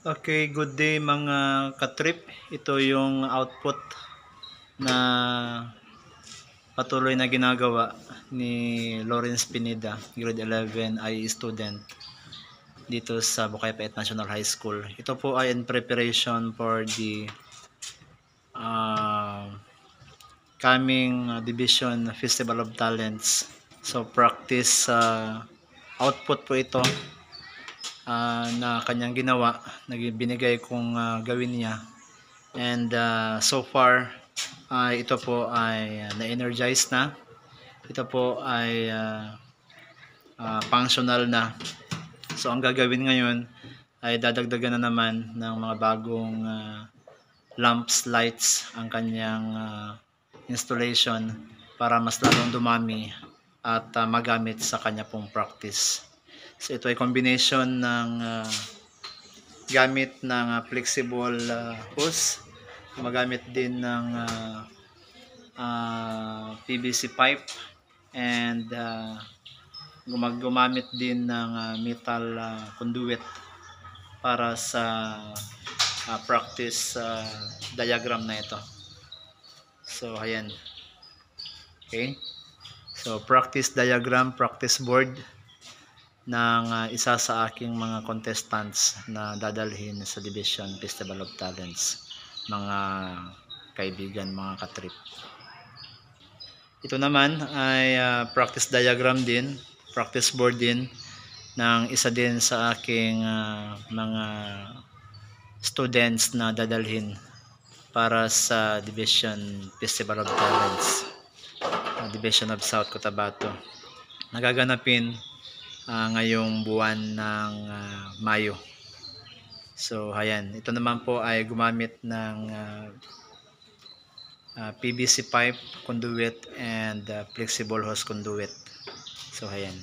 Okay, good day mga katrip. Ito yung output na patuloy na ginagawa ni Lawrence Pineda, grade 11 IE student dito sa Bukaipait National High School. Ito po ay in preparation for the uh, coming Division Festival of Talents. So practice output po ito na kanyang ginawa, binigay kong gawin niya. And so far, ito po ay na-energize na. Ito po ay functional na. So ang gagawin ngayon ay dadagdagan na naman ng mga bagong lamps, lights ang kanyang installation para mas lalong dumami at magamit sa kanya pong practice. So ito ay combination ng gamit ng flexible hose, magamit din ng PVC pipe, and gumamit din ng metal conduit para sa practice diagram na ito. So ayan. Okay. So practice diagram, practice board ng isa sa aking mga contestants na dadalhin sa Division Festival of Talents, mga kaibigan, mga katrip. Ito naman ay practice diagram din, practice board din ng isa din sa aking mga students na dadalhin para sa Division Festival of Talents, Division of South Cotabato, nagaganapin ngayong buwan ng Mayo. So ayan, ito naman po ay gumamit ng PVC pipe conduit and flexible hose conduit. So ayan.